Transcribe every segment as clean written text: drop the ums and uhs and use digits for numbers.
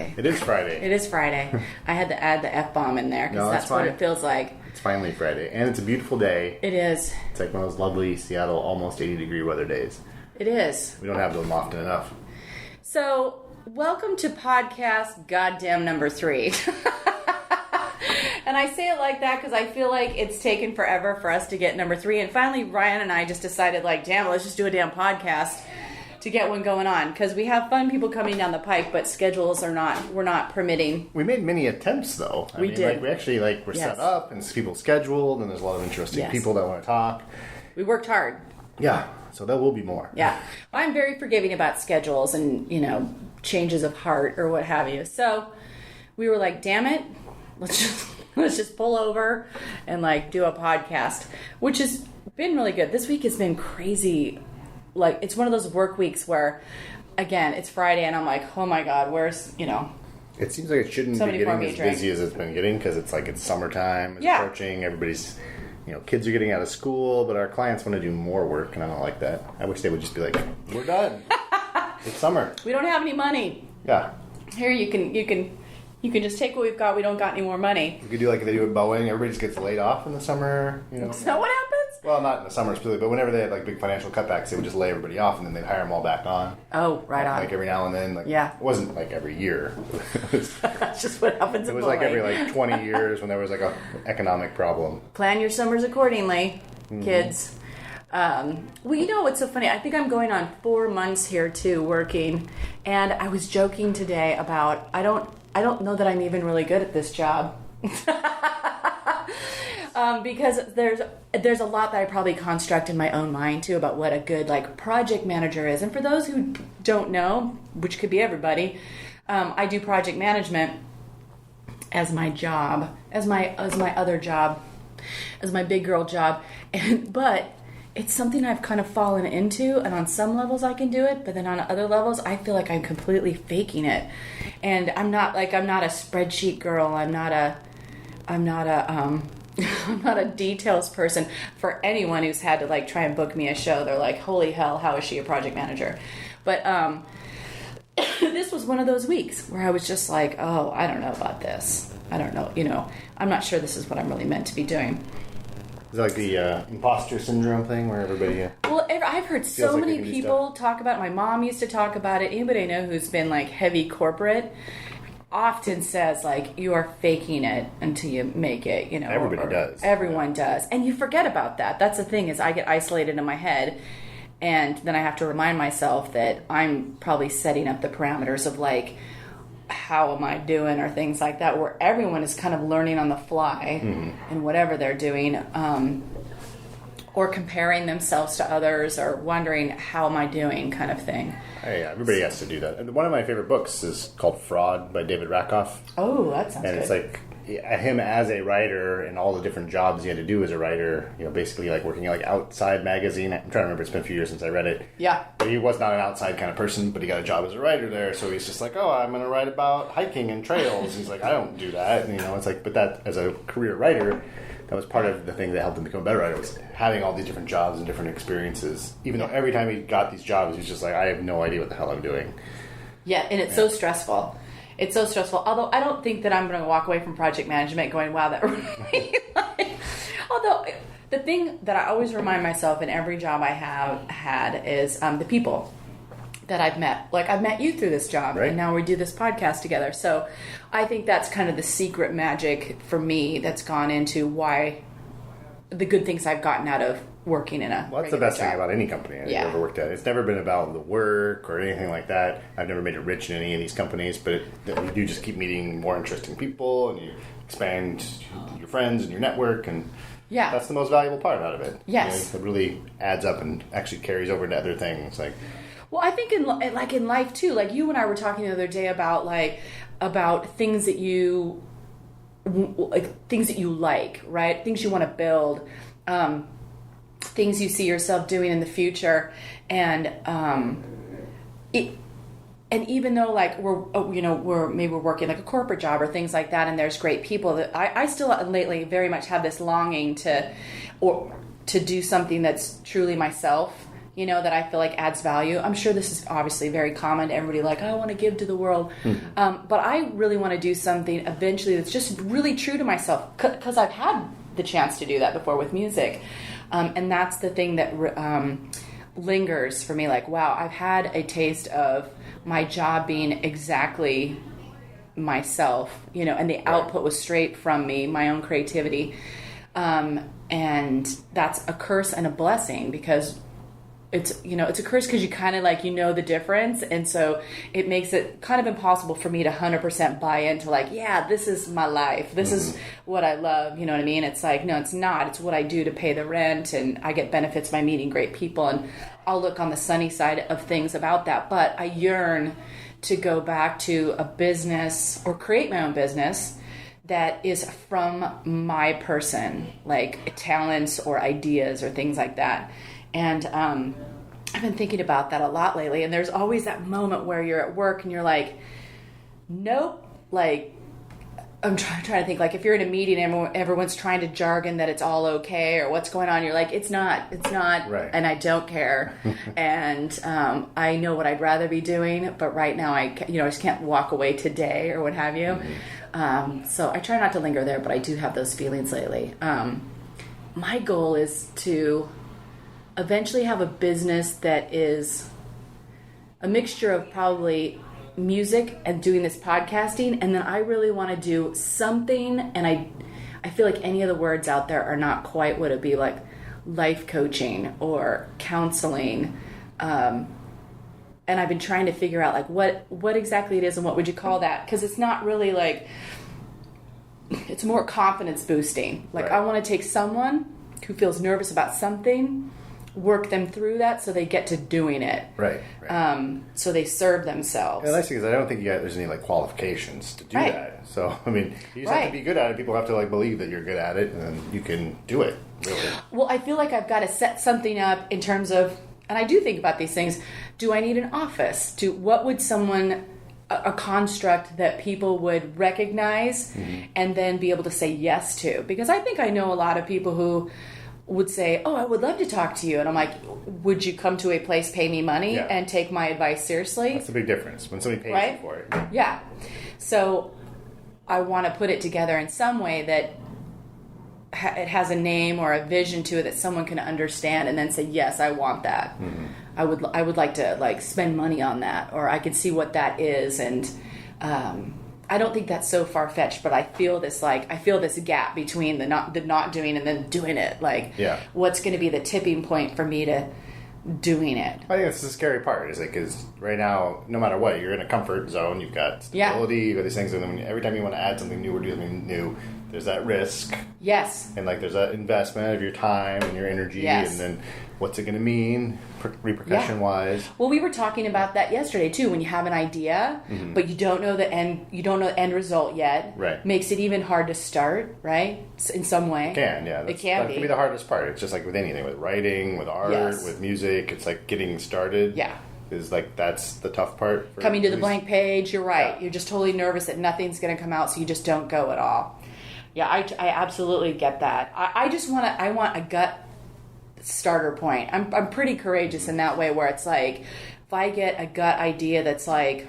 Friday. It is Friday. It is Friday. I had to add the F-bomb in there because that's what it feels like. It's finally Friday. And it's a beautiful day. It is. It's like one of those lovely Seattle almost 80-degree weather days. It is. We don't have them often enough. So, welcome to podcast goddamn number 3. And I say it like that because I feel like it's taken forever for us to get number 3. And finally, Ryan and I just decided, like, damn, let's just do a damn podcast to get one going on. Because we have fun people coming down the pike, but schedules we're not permitting. We made many attempts, though. We did. Like, we actually, we're set up, and people scheduled, and there's a lot of interesting people that want to talk. We worked hard. Yeah, so there will be more. Yeah. I'm very forgiving about schedules and, changes of heart or what have you. So we were like, damn it, let's just pull over and do a podcast, which has been really good. This week has been crazy. It's one of those work weeks where, again, it's Friday and I'm like, oh my God, where's, It seems like it shouldn't be getting as busy as it's been getting because it's summertime. It's approaching. Everybody's, kids are getting out of school, but our clients want to do more work, and I don't like that. I wish they would just be like, we're done. It's summer. We don't have any money. Yeah. Here you can just take what we've got. We don't got any more money. You could do like they do at Boeing. Everybody just gets laid off in the summer. Is that what happens? Well, not in the summer specifically, but whenever they had big financial cutbacks, they would just lay everybody off, and then they'd hire them all back on. Oh, right on. Every now and then. It wasn't every year. That's just what happens. It was every 20 years when there was a economic problem. Plan your summers accordingly, kids. What's so funny? I think I'm going on 4 months here too, working, and I was joking today about I don't know that I'm even really good at this job. Because there's a lot that I probably construct in my own mind too about what a good project manager is. And for those who don't know, which could be everybody, I do project management as my job, as my other job, as my big girl job, but it's something I've kind of fallen into, and on some levels I can do it, but then on other levels I feel like I'm completely faking it. And I'm not a spreadsheet girl. I'm not a details person. For anyone who's had to try and book me a show, they're like, holy hell, how is she a project manager? But this was one of those weeks where I was just like, oh, I don't know about this. I don't know. I'm not sure this is what I'm really meant to be doing. Is it the imposter syndrome thing where everybody... Well, I've heard so many people talk about it. My mom used to talk about it. Anybody I know who's been heavy corporate often says you are faking it until you make it. Everybody does. Everyone does, and you forget about that. That's the thing is I get isolated in my head, and then I have to remind myself that I'm probably setting up the parameters of how am I doing or things like that, where everyone is kind of learning on the fly in whatever they're doing, or comparing themselves to others or wondering how am I doing kind of thing. Hey, everybody has to do that. And one of my favorite books is called Fraud by David Rakoff. Oh, that sounds good. And it's him as a writer and all the different jobs he had to do as a writer, basically working at Outside magazine. I'm trying to remember, it's been a few years since I read it. Yeah. But he was not an outside kind of person, but he got a job as a writer there, so he's just I'm going to write about hiking and trails. He's I don't do that. And, it's but that, as a career writer, that was part of the thing that helped him become a better writer, was having all these different jobs and different experiences. Even though every time he got these jobs, he was just I have no idea what the hell I'm doing. Yeah, and it's so stressful. It's so stressful. Although I don't think that I'm going to walk away from project management going, wow, that really... Although the thing that I always remind myself in every job I have had is the people that I've met. I've met you through this job, right? And now we do this podcast together. So I think that's kind of the secret magic for me that's gone into why the good things I've gotten out of working in a Well, that's the best thing about any company I've ever worked at. It's never been about the work or anything like that. I've never made it rich in any of these companies, but you do just keep meeting more interesting people, and you expand your friends and your network, and that's the most valuable part out of it. Yes. It really adds up and actually carries over into other things. Well, I think in life too, you and I were talking the other day about things that you like, right? Things you want to build, things you see yourself doing in the future, and even though we're working a corporate job or things like that, and there's great people, that I still lately very much have this longing to do something that's truly myself. that I feel like adds value. I'm sure this is obviously very common to everybody, like, I want to give to the world. But I really want to do something eventually that's just really true to myself, because I've had the chance to do that before with music. And that's the thing that lingers for me. Like, wow, I've had a taste of my job being exactly myself, and the output was straight from me, my own creativity. And that's a curse and a blessing, because it's a curse because you kind of the difference. And so it makes it kind of impossible for me to 100% buy into this is my life. This is what I love. You know what I mean? It's like, no, it's not. It's what I do to pay the rent, and I get benefits by meeting great people. And I'll look on the sunny side of things about that. But I yearn to go back to a business or create my own business that is from my person, like talents or ideas or things like that. And I've been thinking about that a lot lately. And there's always that moment where you're at work and you're like, nope. Like, I'm trying to think, like, if you're in a meeting and everyone's trying to jargon that it's all okay or what's going on, you're like, it's not, right. And I don't care. And I know what I'd rather be doing, but right now I just can't walk away today or what have you. So I try not to linger there, but I do have those feelings lately. My goal is to eventually have a business that is a mixture of probably music and doing this podcasting, and then I really want to do something, and I feel like any of the words out there are not quite what it'd be, like life coaching or counseling, and I've been trying to figure out like what exactly it is and what would you call that, because it's not really like, it's more confidence boosting. Like, right. I want to take someone who feels nervous about something, work them through that so they get to doing it. Right. So they serve themselves. Yeah, the nice thing is I don't think there's any qualifications to do that. So, I mean, you just have to be good at it. People have to believe that you're good at it, and then you can do it, really. Well, I feel like I've got to set something up in terms of, and I do think about these things, do I need an office? What would someone, a construct that people would recognize and then be able to say yes to? Because I think I know a lot of people who would say, oh, I would love to talk to you. And I'm like, would you come to a place, pay me money, and take my advice seriously? That's a big difference when somebody pays you for it. Yeah. So I want to put it together in some way that it has a name or a vision to it that someone can understand and then say, yes, I want that. I would like to spend money on that, or I can see what that is. And I don't think that's so far-fetched, but I feel this gap between the not doing and then doing it. What's going to be the tipping point for me to doing it? I think that's the scary part. Is because right now, no matter what, you're in a comfort zone. You've got stability. You've got these things, and then every time you want to add something new or do something new, there's that risk. Yes. And there's that investment of your time and your energy, and then what's it going to mean repercussion-wise? Well, we were talking about that yesterday too. When you have an idea, but you don't know the end result yet. Right. Makes it even hard to start. Right. In some way. It can. Yeah. It can be the hardest part. It's just like with anything, with writing, with art, with music. It's like getting started. Yeah. Is that's the tough part. Coming to the blank page. You're right. Yeah. You're just totally nervous that nothing's going to come out, so you just don't go at all. Yeah, I absolutely get that. I want a gut starter point. I'm pretty courageous in that way, where it's like, if I get a gut idea that's like,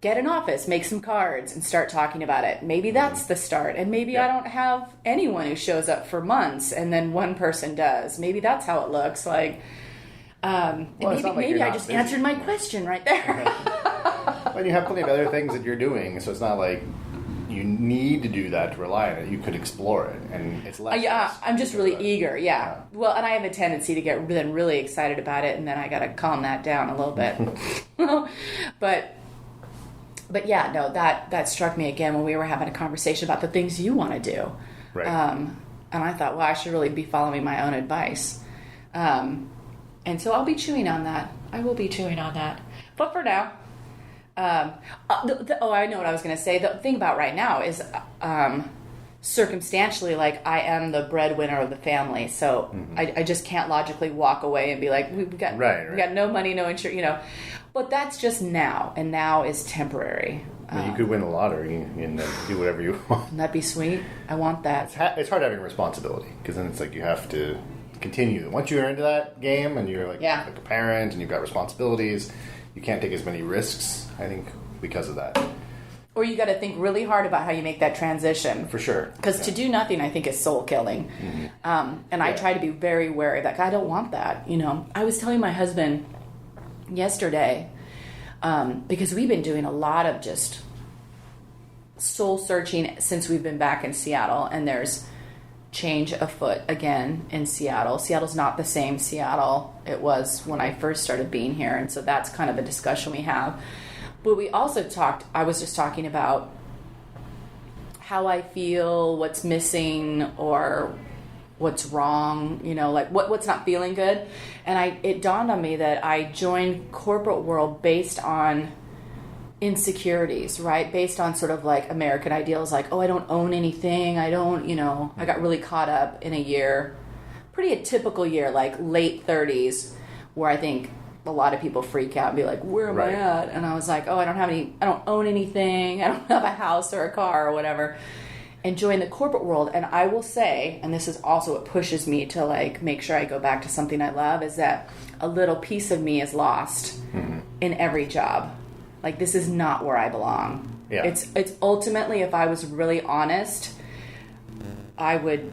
get an office, make some cards, and start talking about it. Maybe that's the start. And maybe I don't have anyone who shows up for months, and then one person does. Maybe that's how it looks like. Maybe I just busy. Answered my question right there. But you have plenty of other things that you're doing, so it's not like you need to do that to rely on it. You could explore it, and it's less. I'm just really eager. Yeah. Well, and I have a tendency to get then really excited about it, and then I got to calm that down a little bit. But yeah, no, that struck me again when we were having a conversation about the things you want to do. Right. And I thought, well, I should really be following my own advice. And so I'll be chewing on that. I will be chewing on that. But for now. I know what I was going to say. The thing about right now is, circumstantially, I am the breadwinner of the family, so I just can't logically walk away and be like, we got no money, no insurance, But that's just now, and now is temporary. You could win the lottery and then do whatever you want. Wouldn't that be sweet? I want that. It's hard having responsibility, because then it's like you have to continue. Once you're into that game and you're like a parent and you've got responsibilities, you can't take as many risks, I think, because of that. Or you got to think really hard about how you make that transition. For sure. Because to do nothing, I think, is soul killing. And I try to be very wary of that. I don't want that. I was telling my husband yesterday, because we've been doing a lot of just soul searching since we've been back in Seattle, and there's change afoot again in Seattle. Seattle's not the same Seattle it was when I first started being here, and so that's kind of a discussion we have. But we also I was just talking about how I feel, what's missing, or what's wrong, like what's not feeling good. And it dawned on me that I joined corporate world based on insecurities, right? Based on sort of like American ideals, like, I don't own anything. I got really caught up in a year, pretty a typical year, like late 30s, where I think a lot of people freak out and be like, where am I at? And I was like, I don't own anything. I don't have a house or a car or whatever. And join the corporate world. And I will say, and this is also what pushes me to like make sure I go back to something I love, is that a little piece of me is lost in every job. Like, this is not where I belong. Yeah. It's ultimately, if I was really honest, I would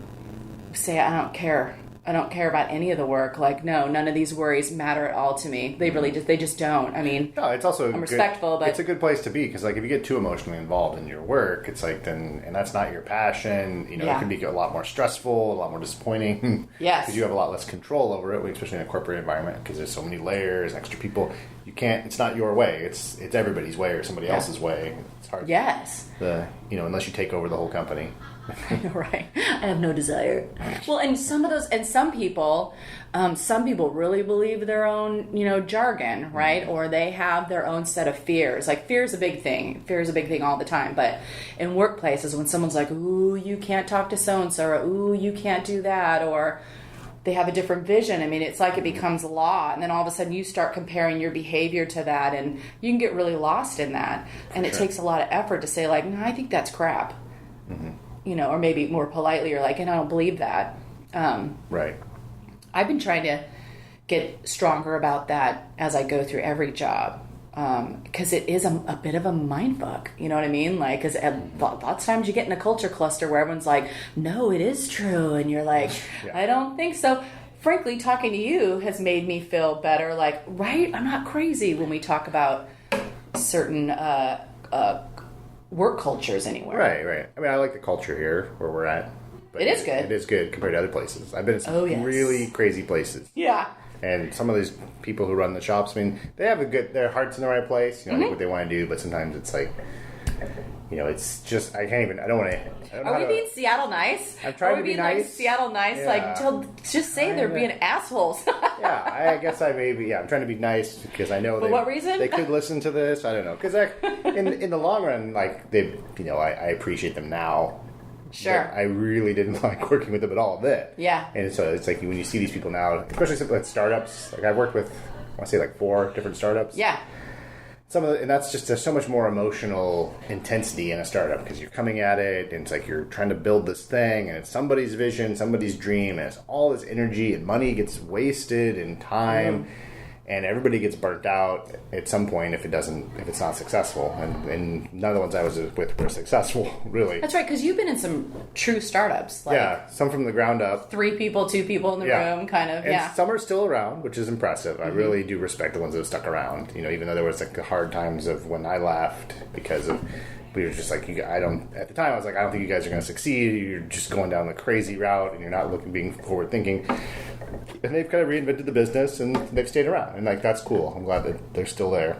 say I don't care. I don't care about any of the work. Like, no, none of these worries matter at all to me. They really they just don't. I mean, no, it's also I'm respectful, but it's a good place to be, because like if you get too emotionally involved in your work, it's like and that's not your passion. It can be a lot more stressful, a lot more disappointing. Yes, because you have a lot less control over it, especially in a corporate environment, because there's so many layers, extra people. You can't. It's not your way. It's everybody's way or somebody else's way. It's hard. Yes. Unless you take over the whole company. Right. I have no desire. Well, and some people really believe their own, jargon, right? Or they have their own set of fears. Like, fear is a big thing. Fear is a big thing all the time. But in workplaces, when someone's like, ooh, you can't talk to so-and-so, or ooh, you can't do that, or they have a different vision. I mean, it's like it becomes law, and then all of a sudden you start comparing your behavior to that, and you can get really lost in that. And it takes a lot of effort to say, like, no, I think that's crap. Or maybe more politely, you're like, and I don't believe that. Right. I've been trying to get stronger about that as I go through every job, because it is a bit of a mind fuck. You know what I mean? Like, because lots of times you get in a culture cluster where everyone's like, no, it is true, and you're like, I don't think so. Frankly, talking to you has made me feel better. Like, right? I'm not crazy when we talk about certain work cultures anywhere. Right. I mean, I like the culture here where we're at. But it is good. It is good compared to other places. I've been in some really crazy places. Yeah. And some of these people who run the shops, I mean, they have their heart's in the right place, like what they want to do, but sometimes it's like, it's just, I don't want to. Are we being Seattle nice? I'm trying to be nice. Like Seattle nice? Yeah. Like, just say they're being assholes. Yeah, I guess I may be. Yeah, I'm trying to be nice because I know For what reason? They could listen to this. I don't know. Because in the long run, like, I appreciate them now. Sure. I really didn't like working with them at all then. Yeah. And so it's like when you see these people now, especially with startups, like I've worked with, I want to say like 4 different startups. Yeah. And that's just, there's so much more emotional intensity in a startup because you're coming at it and it's like you're trying to build this thing and it's somebody's vision, somebody's dream, and it's all this energy and money gets wasted and time and everybody gets burnt out at some point if it's not successful. And none of the ones I was with were successful, really. That's right, because you've been in some true startups. Like some from the ground up. 3 people, 2 people in the room, kind of, and some are still around, which is impressive. I really do respect the ones that have stuck around, even though there was like the hard times of when I left because of... We were just like, at the time, I was like, I don't think you guys are going to succeed. You're just going down the crazy route and you're not being forward thinking. And they've kind of reinvented the business and they've stayed around. And like, that's cool. I'm glad that they're still there.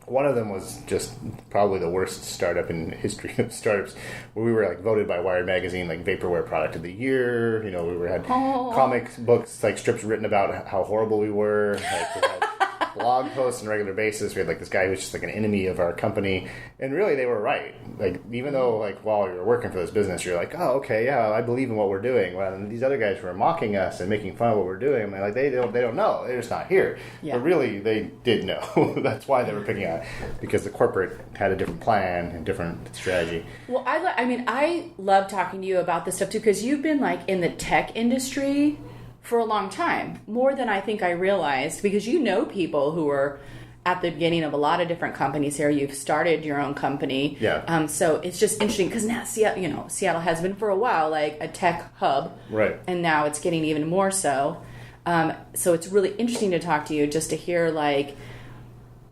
One of them was just probably the worst startup in the history of startups, where we were like voted by Wired magazine like vaporware product of the year. We had comic books, like strips written about how horrible we were. Like, we had blog posts on a regular basis. We had like this guy who was just like an enemy of our company, and really they were right. Like, even though like while you were working for this business, you're like, oh, okay, yeah, I believe in what we're doing. Well, and these other guys were mocking us and making fun of what we're doing. I'm like, they don't know. They're just not here. Yeah. But really, they did know. That's why they were picking on it, because the corporate had a different plan and different strategy. Well, I love talking to you about this stuff too, because you've been like in the tech industry for a long time, more than I think I realized, because you know people who are at the beginning of a lot of different companies here. You've started your own company. Yeah. So it's just interesting because now Seattle has been for a while like a tech hub. Right. And now it's getting even more so. So it's really interesting to talk to you just to hear like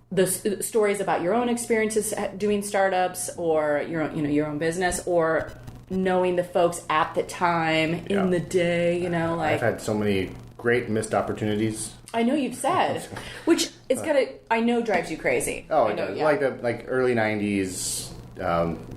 the stories about your own experiences doing startups or your own business, or knowing the folks at the time in the day, like I've had so many great missed opportunities. I know you've said, which is I know drives you crazy. Oh, I know, like early 90s,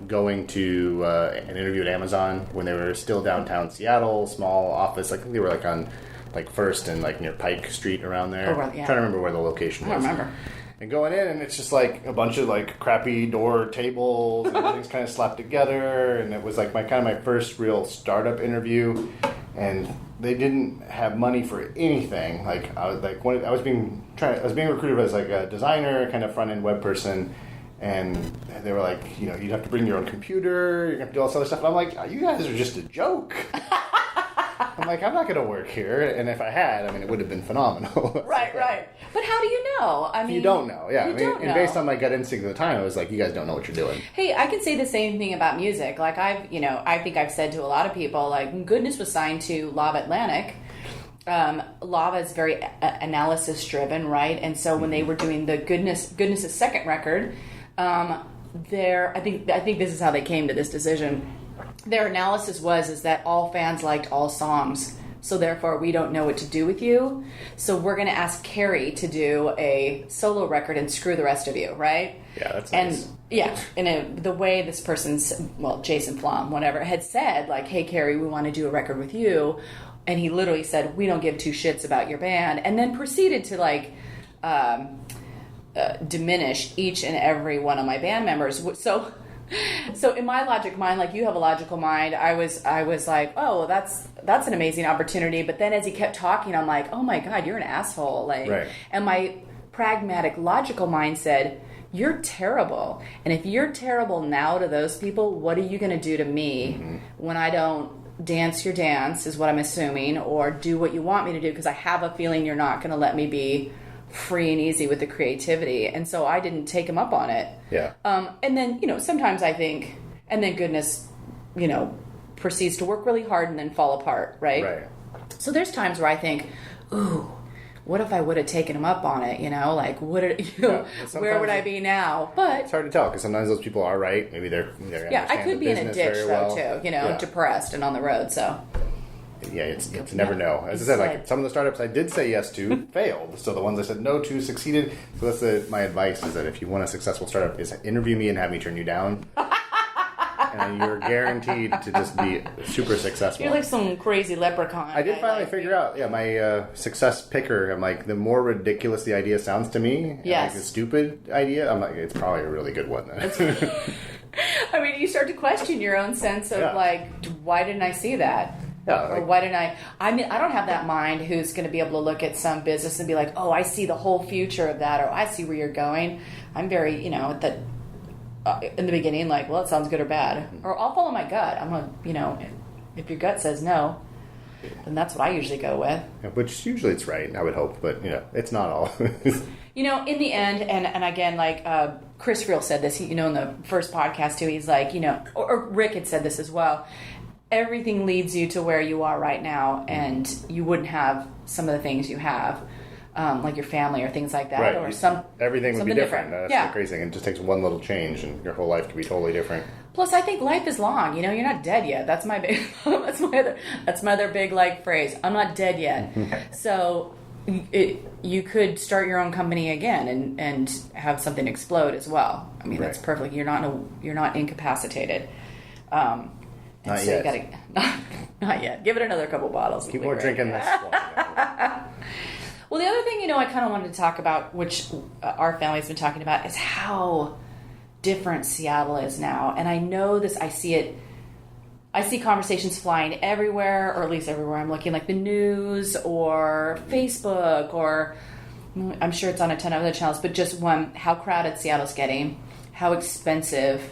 going to an interview at Amazon when they were still downtown Seattle, small office. I think they were like on like First and like near Pike Street around there. Oh, right, yeah. I'm trying to remember where the location was. I don't remember. And going in, and it's just like a bunch of like crappy door tables, and everything's kind of slapped together. And it was like my first real startup interview, and they didn't have money for anything. Like I was being recruited as like a designer, kind of front end web person, and they were like, you'd have to bring your own computer, you're gonna have to do all this other stuff. And I'm like, you guys are just a joke. I'm like, I'm not going to work here. And if I had, it would have been phenomenal. Right. But how do you know? You don't know. Yeah. And based on my gut instinct at the time, I was like, you guys don't know what you're doing. Hey, I can say the same thing about music. Like I think I've said to a lot of people, like Goodness was signed to Lava Atlantic. Lava is very analysis driven, right? And so when they were doing the Goodness's second record, I think this is how they came to this decision. Their analysis is that all fans liked all songs, so therefore we don't know what to do with you. So we're going to ask Carrie to do a solo record and screw the rest of you, right? Yeah, that's nice. And yeah, the way this person's, Jason Flom, whatever, had said, like, hey, Carrie, we want to do a record with you. And he literally said, we don't give two shits about your band. And then proceeded to, like, diminish each and every one of my band members. So in my logic mind, like you have a logical mind, I was like, oh, well, that's an amazing opportunity. But then as he kept talking, I'm like, oh my God, you're an asshole. Like, right. And my pragmatic, logical mind said, you're terrible. And if you're terrible now to those people, what are you going to do to me when I don't dance your dance, is what I'm assuming, or do what you want me to do? Because I have a feeling you're not going to let me be free and easy with the creativity. And so I didn't take him up on it. Yeah. And then, sometimes I think, and then Goodness, proceeds to work really hard and then fall apart, right? Right. So there's times where I think, ooh, what if I would have taken him up on it, like, where would I be now? But it's hard to tell, because sometimes those people are right. Maybe they're I could be in a ditch, though, too, depressed and on the road, so... Yeah, it's never know. As I said, like some of the startups I did say yes to failed. So the ones I said no to succeeded. So that's my advice, is that if you want a successful startup, is interview me and have me turn you down. And you're guaranteed to just be super successful. You're like some crazy leprechaun. I did finally figure out, my success picker. I'm like, the more ridiculous the idea sounds to me, yes, like a stupid idea, I'm like, it's probably a really good one then. You start to question your own sense of like, why didn't I see that? Yeah, or why didn't I don't have that mind who's going to be able to look at some business and be like, oh, I see the whole future of that, or I see where you're going. I'm very, in the beginning, like, well, it sounds good or bad. Or I'll follow my gut. I'm going to, if your gut says no, then that's what I usually go with. Yeah, which usually it's right, I would hope, but, it's not all. In the end, and again, like Chris Friel said this, in the first podcast too, he's like, or Rick had said this as well, everything leads you to where you are right now, and you wouldn't have some of the things you have, like your family or things like that, right. or everything would be different. That's the crazy thing. It just takes one little change, and your whole life could be totally different. Plus, I think life is long. You're not dead yet. That's my big. that's my other big phrase. I'm not dead yet. So, you could start your own company again and have something explode as well. Right. That's perfect. You're not incapacitated. Not so yet. Not yet. Give it another couple bottles. Keep more drinking this one. Well, the other thing, I kind of wanted to talk about, which our family's been talking about, is how different Seattle is now. And I know this, I see conversations flying everywhere, or at least everywhere I'm looking, like the news or Facebook, or I'm sure it's on a ton of other channels, but just how crowded Seattle's getting, how expensive.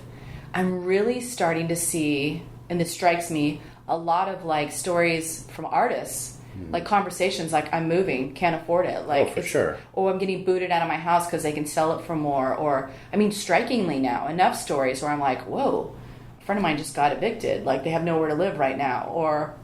I'm really starting to see, and this strikes me, a lot of stories from artists like conversations like I'm moving, can't afford it, like for sure, or I'm getting booted out of my house because they can sell it for more, or I mean, strikingly now, enough stories where I'm like, whoa, a friend of mine just got evicted, like they have nowhere to live right now, or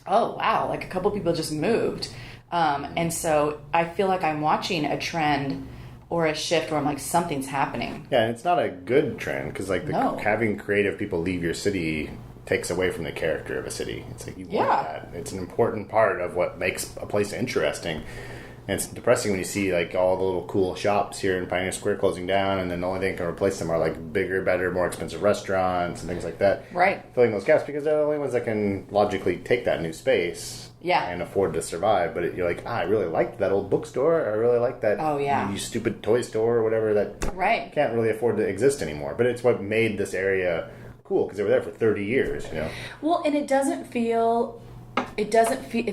oh wow, like a couple people just moved, and so I feel like I'm watching a trend or a shift where I'm like, something's happening. Yeah, and it's not a good trend because like having creative people leave your city takes away from the character of a city. It's like you want that. It's an important part of what makes a place interesting. And it's depressing when you see like all the little cool shops here in Pioneer Square closing down, and then the only thing that can replace them are like bigger, better, more expensive restaurants and things like that. Right. Filling those gaps because they're the only ones that can logically take that new space. Yeah. And afford to survive. But you're like, I really liked that old bookstore. I really liked that you stupid toy store or whatever that can't really afford to exist anymore. But it's what made this area cool because they were there for 30 years, you know. Well, and it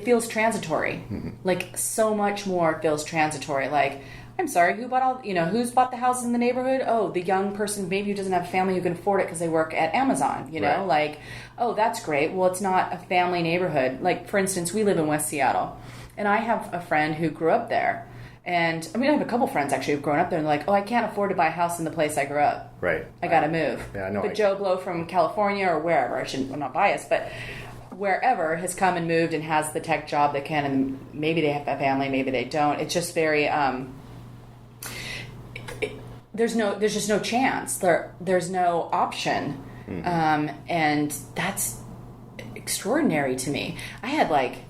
feels transitory. Mm-hmm. Like so much more feels transitory. Like, I'm sorry, who's bought the houses in the neighborhood? Oh, the young person maybe who doesn't have a family who can afford it because they work at Amazon, you know? Like, oh, that's great. Well, it's not a family neighborhood. Like, for instance, we live in West Seattle, and I have a friend who grew up there. And, I mean, I have a couple friends, actually, who've grown up there, and they're like, oh, I can't afford to buy a house in the place I grew up. Right. I gotta move. Yeah, I know. But Joe Blow from California or wherever, I'm not biased, but wherever has come and moved and has the tech job that can, and maybe they have a family, maybe they don't. It's just very... there's just no chance. There's no option, and that's extraordinary to me. I had like,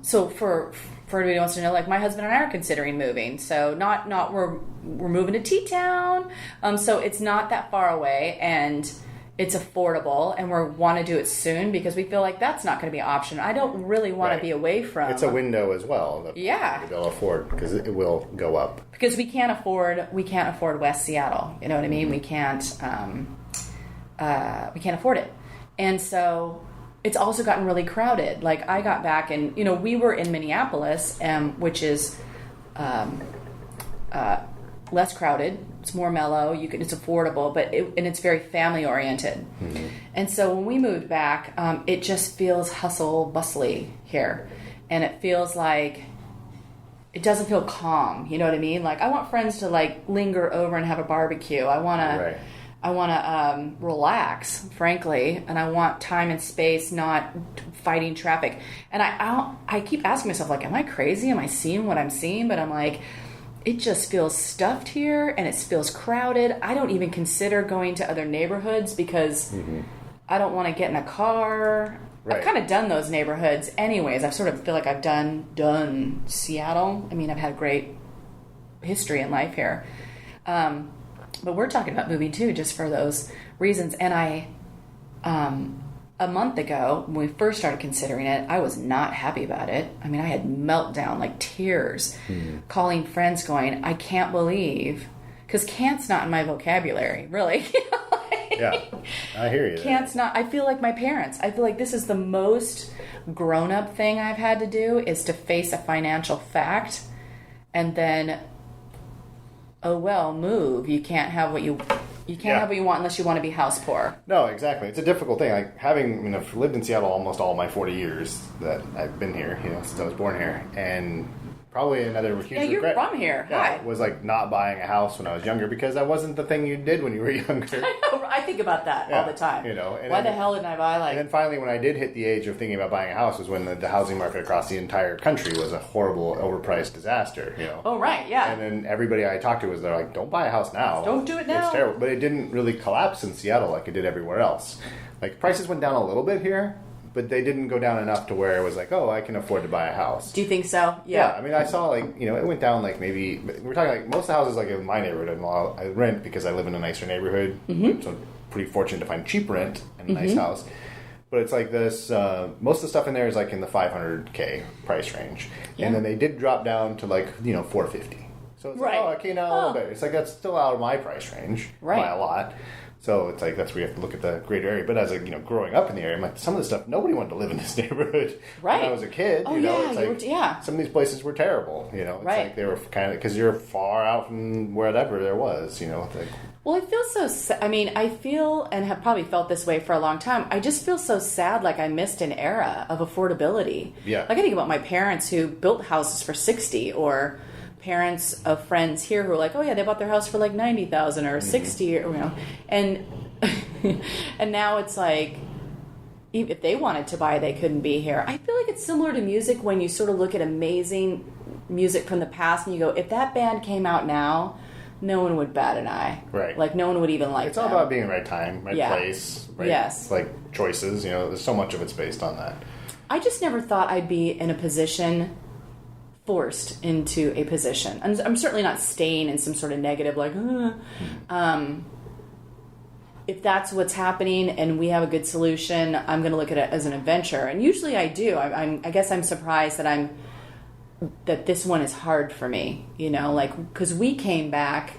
so for anybody who wants to know, like my husband and I are considering moving. So not we're moving to T-Town, so it's not that far away, and it's affordable, and we want to do it soon because we feel like that's not going to be an option. I don't really want to be away from... It's a window as well that they'll afford because it will go up. Because we can't afford West Seattle. You know what I mean? We can't afford it. And so it's also gotten really crowded. Like I got back and, you know, we were in Minneapolis, which is less crowded. It's more mellow. It's affordable, but it's very family oriented. Mm-hmm. And so when we moved back, it just feels hustle bustly here, and it feels like it doesn't feel calm. You know what I mean? Like I want friends to like linger over and have a barbecue. I want to relax, frankly, and I want time and space, not fighting traffic. And I keep asking myself, like, am I crazy? Am I seeing what I'm seeing? But I'm like, it just feels stuffed here, and it feels crowded. I don't even consider going to other neighborhoods because I don't want to get in a car. Right. I've kind of done those neighborhoods anyways. I sort of feel like I've done Seattle. I mean, I've had great history in life here. But we're talking about moving too, just for those reasons. And a month ago, when we first started considering it, I was not happy about it. I mean, I had meltdown, like tears, calling friends going, I can't believe, because can't's not in my vocabulary, really. Yeah, I hear you. Can't's not, I feel like my parents. I feel like this is the most grown-up thing I've had to do, is to face a financial fact, and then, oh well, move. You can't have what you have what you want unless you want to be house poor. No, exactly. It's a difficult thing. Like I've lived in Seattle almost all my 40 years that I've been here, since I was born here, and probably another huge regret. You're from here. Hi. Was like not buying a house when I was younger because that wasn't the thing you did when you were younger. I know. I think about that all the time. Why the hell didn't I buy And then finally, when I did hit the age of thinking about buying a house, was when the housing market across the entire country was a horrible, overpriced disaster. Oh right, yeah. And then everybody I talked to was they're like, "Don't buy a house now. Don't do it now. It's terrible." But it didn't really collapse in Seattle like it did everywhere else. Like prices went down a little bit here, but they didn't go down enough to where it was like, oh, I can afford to buy a house. Do you think so? Yeah. I mean, I saw like, it went down like maybe, we're talking like most of the houses like in my neighborhood, and I rent because I live in a nicer neighborhood. So I'm pretty fortunate to find cheap rent in a nice house. But it's like this, most of the stuff in there is like in the $500K price range. Yeah. And then they did drop down to like, $450. So it's like, okay, now a little bit. It's like, that's still out of my price range by a lot. So it's like that's where you have to look at the greater area. But as a growing up in the area, I'm like, some of the stuff nobody wanted to live in this neighborhood. Right. When I was a kid, Oh, it's yeah, like some of these places were terrible. It's Right. like they were kind of because you're far out from wherever there was. It's like, Well, I feel so. I mean, I feel and have probably felt this way for a long time. I just feel so sad, like I missed an era of affordability. Yeah. Like I think about my parents who built houses for $60, or parents of friends here who are like, oh yeah, they bought their house for like $90,000 or $60, or and and now it's like, even if they wanted to buy, they couldn't be here. I feel like it's similar to music when you sort of look at amazing music from the past and you go, if that band came out now, no one would bat an eye. Right. Like no one would even like it's all them. about being in the right time, right place, right Yes. like choices. There's so much of it's based on that. I just never thought I'd be in a position, forced into a position. And I'm certainly not staying in some sort of negative, like, if that's what's happening and we have a good solution, I'm going to look at it as an adventure. And usually I do. I guess I'm surprised that this one is hard for me, like, because we came back,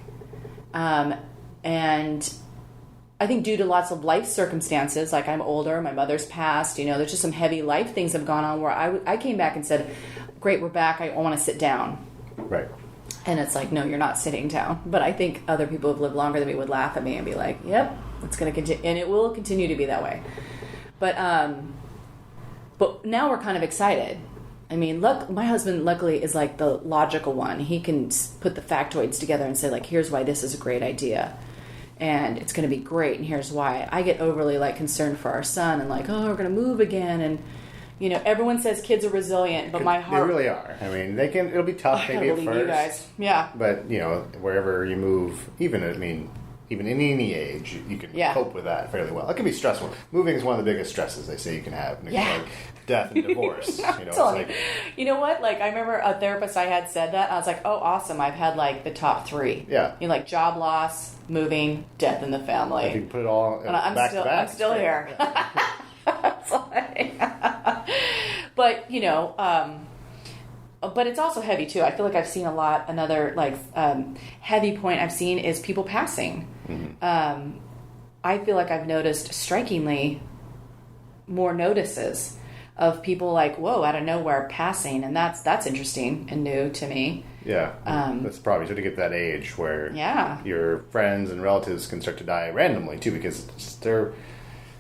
and I think due to lots of life circumstances, like I'm older, my mother's passed, there's just some heavy life things have gone on where I came back and said, great, we're back, I want to sit down. Right. And it's like, no, you're not sitting down. But I think other people who've lived longer than me would laugh at me and be like, yep, it's going to continue, and it will continue to be that way. But now we're kind of excited. I mean, my husband luckily is like the logical one. He can put the factoids together and say, like, here's why this is a great idea. And it's going to be great, and here's why. I get overly, like, concerned for our son and, like, oh, we're going to move again. And, everyone says kids are resilient, but my heart... They really are. I mean, it'll be tough maybe at first. You guys. Yeah. But, wherever you move, even in any age, you can cope with that fairly well. It can be stressful. Moving is one of the biggest stresses they say you can have. Yeah. Like death and divorce. It's like, you know what? Like, I remember a therapist I had said that. I was like, oh, awesome. I've had, like, the top 3. Yeah. Like, job loss, moving, death in the family. If you can put it all I'm back to back. I'm still here. Yeah. It's like, but, but it's also heavy, too. I feel like I've seen a lot. Another, like, heavy point I've seen is people passing. Mm-hmm. I feel like I've noticed strikingly more notices of people like, whoa, out of nowhere passing. And that's interesting and new to me. Yeah. That's probably to get to that age where your friends and relatives can start to die randomly, too, because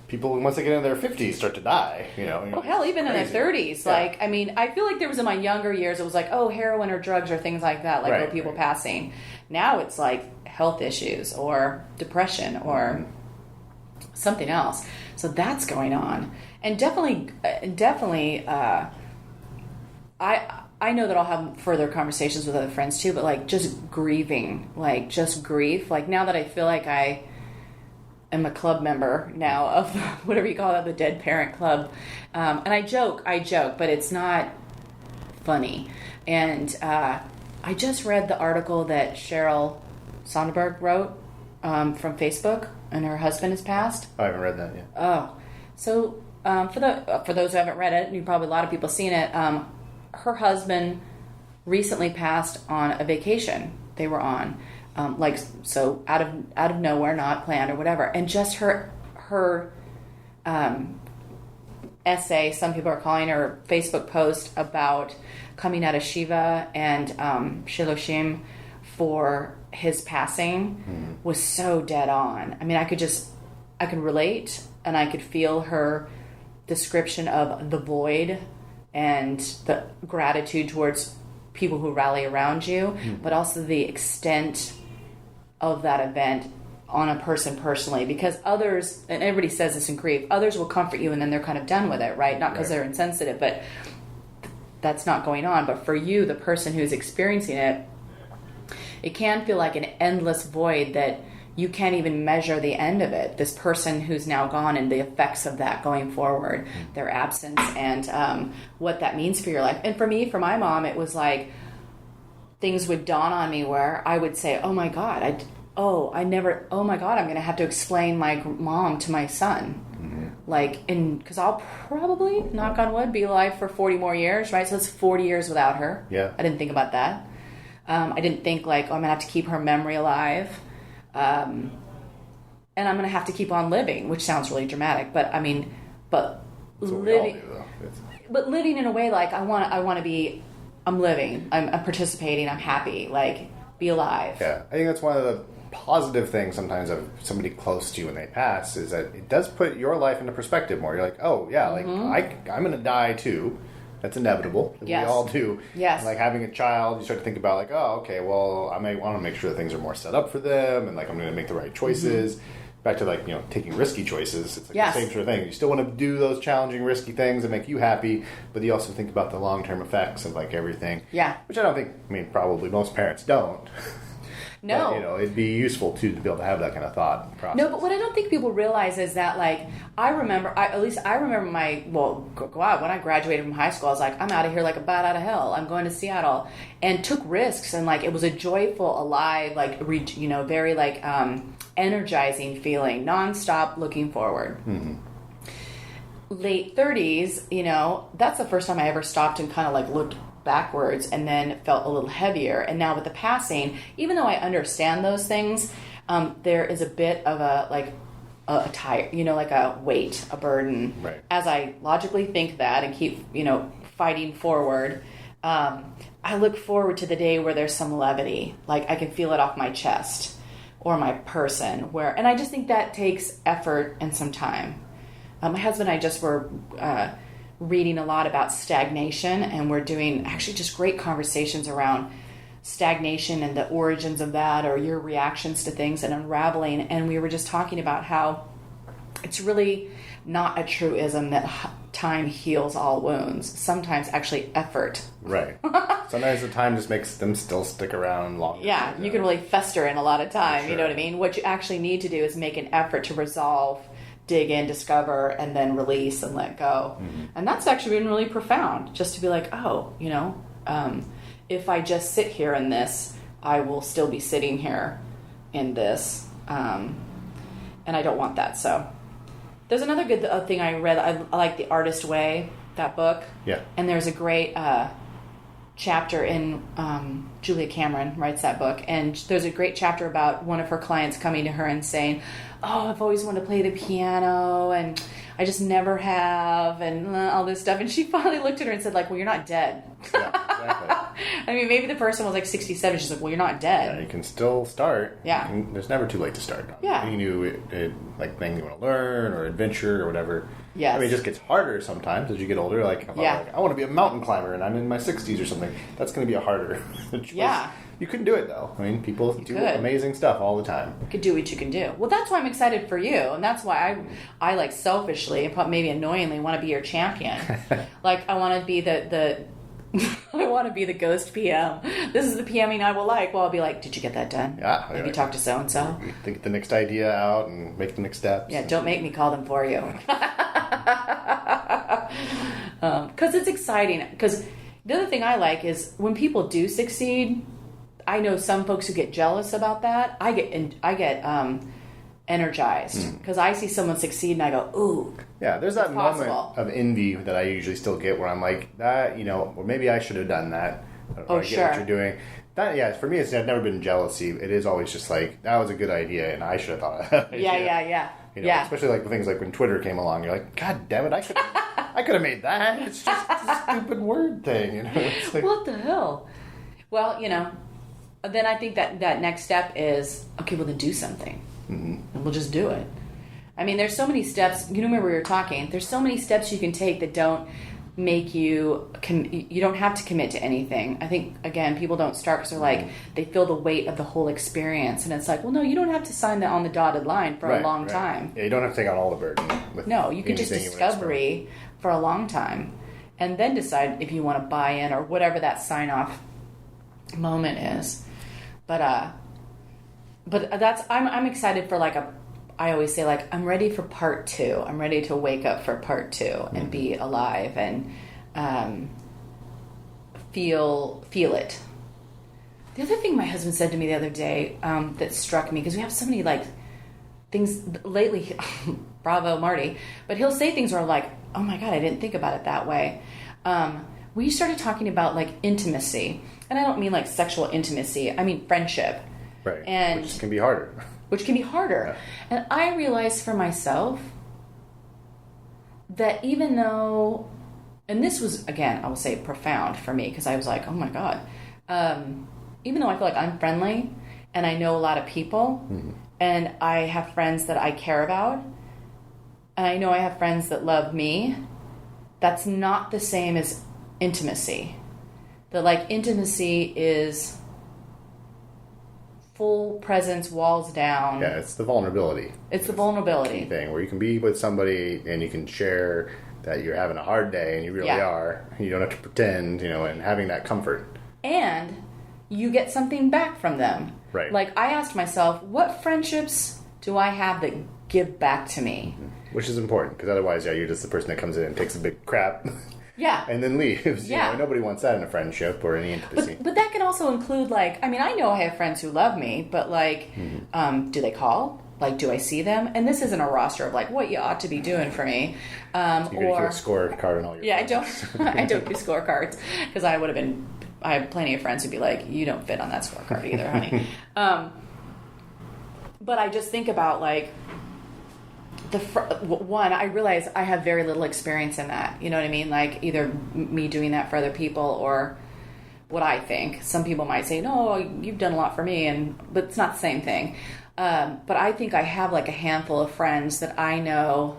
people, once they get into their 50s, start to die, Oh, hell, even in their 30s. Yeah. Like, I mean, I feel like there was in my younger years, it was like, oh, heroin or drugs or things like that, like people passing. Now it's like health issues or depression or something else. So that's going on. And definitely, I know that I'll have further conversations with other friends too, but like just grieving, like just grief. Like now that I feel like I am a club member now of whatever you call it, the Dead Parent Club. And I joke, but it's not funny. And I just read the article that Sheryl Sandberg wrote from Facebook, and her husband has passed. I haven't read that yet. Oh, so for those who haven't read it, and probably a lot of people seen it, her husband recently passed on a vacation they were on. So out of nowhere, not planned or whatever, and just her essay, some people are calling her Facebook post about coming out of Shiva and Shiloshim for his passing was so dead on. I mean, I could relate, and I could feel her description of the void and the gratitude towards people who rally around you, but also the extent of that event on a person personally, because others, and everybody says this in grief, others will comfort you and then they're kind of done with it, right? Not because they're insensitive, but that's not going on. But for you, the person who's experiencing it, it can feel like an endless void that you can't even measure the end of it. This person who's now gone and the effects of that going forward, their absence, and what that means for your life. And for me, for my mom, it was like things would dawn on me where I would say, oh my God, I'm going to have to explain my mom to my son. Like, because I'll probably, knock on wood, be alive for 40 more years, right? So it's 40 years without her. Yeah. I didn't think about that. I didn't think like, I'm going to have to keep her memory alive. and I'm going to have to keep on living, which sounds really dramatic, but I mean, but living, but living in a way like I want to be, I'm living, I'm participating, I'm happy, like be alive. Yeah, I think that's one of the positive things sometimes of somebody close to you when they pass is that it does put your life into perspective more. You're like, oh yeah, like I'm going to die too. That's inevitable. Yes. We all do. Yes. And like having a child, you start to think about like, oh, okay, well, I may want to make sure that things are more set up for them, and like I'm going to make the right choices. Back to like, taking risky choices. It's like the same sort of thing. You still want to do those challenging, risky things that make you happy, but you also think about the long-term effects of like everything. Yeah. Which I don't think, probably most parents don't. No. But, it'd be useful to be able to have that kind of thought process. No, but what I don't think people realize is that, like, I remember when I graduated from high school, I was like, I'm out of here like a bat out of hell. I'm going to Seattle, and took risks, and like it was a joyful, alive, like very like energizing feeling, nonstop looking forward. Mm-hmm. Late 30s, that's the first time I ever stopped and kind of like looked backwards, and then felt a little heavier. And now with the passing, even though I understand those things, there is a bit of a tire, like a weight, a burden. Right. As I logically think that and keep, fighting forward, I look forward to the day where there's some levity, like I can feel it off my chest or my person, and I just think that takes effort and some time. My husband and I just were reading a lot about stagnation, and we're doing actually just great conversations around stagnation and the origins of that, or your reactions to things and unraveling. And we were just talking about how it's really not a truism that time heals all wounds. Sometimes actually effort. Right. Sometimes the time just makes them still stick around longer. Yeah, you can really fester in a lot of time. Sure. You know what I mean? What you actually need to do is make an effort to resolve, dig in, discover, and then release and let go. Mm-hmm. And that's actually been really profound, just to be like, if I just sit here in this, I will still be sitting here in this. And I don't want that. So there's another good thing I read. I like The Artist Way, that book. Yeah. And there's a great chapter in, Julia Cameron writes that book, and there's a great chapter about one of her clients coming to her and saying, oh, I've always wanted to play the piano, and I just never have, and all this stuff. And she finally looked at her and said, like, well, you're not dead. Yeah, exactly. I mean, maybe the person was like 67. She's like, well, you're not dead. Yeah, you can still start. Yeah. There's never too late to start. Yeah. Any new like thing you want to learn or adventure or whatever. Yes. It just gets harder sometimes as you get older. Like, I want to be a mountain climber and I'm in my 60s or something. That's going to be a harder choice. Yeah. You can do it, though. I mean, people do amazing stuff all the time. You can do what you can do. Well, that's why I'm excited for you. And that's why I like selfishly and maybe annoyingly want to be your champion. Like, I want to be the I want to be the ghost PM. This is the PMing I will like. Well, I'll be like, did you get that done? Yeah. Have you talked to so-and-so? Think the next idea out and make the next steps. Yeah, don't make me call them for you. Because it's exciting. Because the other thing I like is when people do succeed, I know some folks who get jealous about that. I get energized because I see someone succeed and I go, ooh. Yeah, there's that moment of envy that I usually still get where I'm like, that, or maybe I should have done that. Or I get what you're doing. That, for me, it's never been jealousy. It is always just like, that was a good idea and I should have thought of that. Yeah. Especially like things like when Twitter came along, you're like, God damn it, I could have made that. It's just a stupid word thing. It's like, what the hell? Well, then I think that next step is, okay, well then do something. Mm-hmm. And we'll just do it. I mean, there's so many steps. Remember we were talking. There's so many steps you can take that don't make you. You don't have to commit to anything. I think again, people don't start because they're like they feel the weight of the whole experience, and it's like, well, no, you don't have to sign that on the dotted line for a long time. Yeah, you don't have to take on all the burden. No, you can just discovery for a long time, and then decide if you want to buy in or whatever that sign off moment is. But that's I'm excited for I always say I'm ready for part 2. I'm ready to wake up for part 2 and be alive and feel it. The other thing my husband said to me the other day that struck me, because we have so many things lately, bravo Marty, but he'll say things where I'm like, oh my God, I didn't think about it that way. We started talking about intimacy, and I don't mean sexual intimacy. I mean friendship. Right. And which can be harder. which can be harder. And I realized for myself that even though, and this was, again, I will say profound for me, because I was like, oh my God, even though I feel like I'm friendly and I know a lot of people and I have friends that I care about and I know I have friends that love me, that's not the same as intimacy. That like intimacy is full presence, walls down. Yeah, it's the vulnerability. It's the vulnerability key thing where you can be with somebody and you can share that you're having a hard day, and you really are. You don't have to pretend, and having that comfort. And you get something back from them. Right. Like I asked myself, what friendships do I have that give back to me? Which is important, because otherwise, you're just the person that comes in and takes a big crap. Yeah. And then leaves. Yeah. Nobody wants that in a friendship or any intimacy. But that can also include, like, I mean, I know I have friends who love me, but, like, do they call? Like, do I see them? And this isn't a roster of, like, what you ought to be doing for me. So you do a scorecard and all your friends. I don't do scorecards, because I have plenty of friends who'd be like, you don't fit on that scorecard either, honey. But I just think about, like, I realize I have very little experience in that. You know what I mean? Like either me doing that for other people or what I think. Some people might say, no, you've done a lot for me, but it's not the same thing. But I think I have like a handful of friends that I know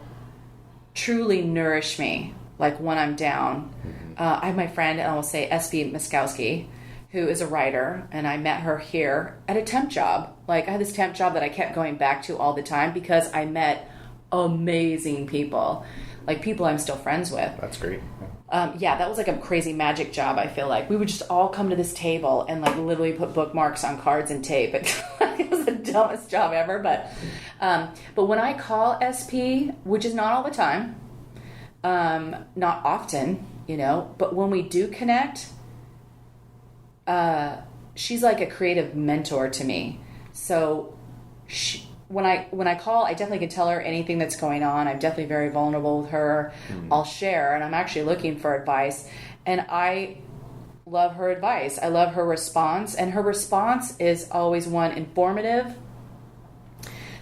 truly nourish me. Like when I'm down, I have my friend, and I will say S.P. Miskowski, who is a writer, and I met her here at a temp job. Like I had this temp job that I kept going back to all the time because I met amazing people, like people I'm still friends with. That's great. That was like a crazy magic job. I feel like we would just all come to this table and like literally put bookmarks on cards and tape. It was the dumbest job ever, but when I call SP, which is not all the time, not often, but when we do connect, she's like a creative mentor to me. So when I call, I definitely can tell her anything that's going on. I'm definitely very vulnerable with her. I'll share, and I'm actually looking for advice. And I love her advice. I love her response. And her response is always one, informative,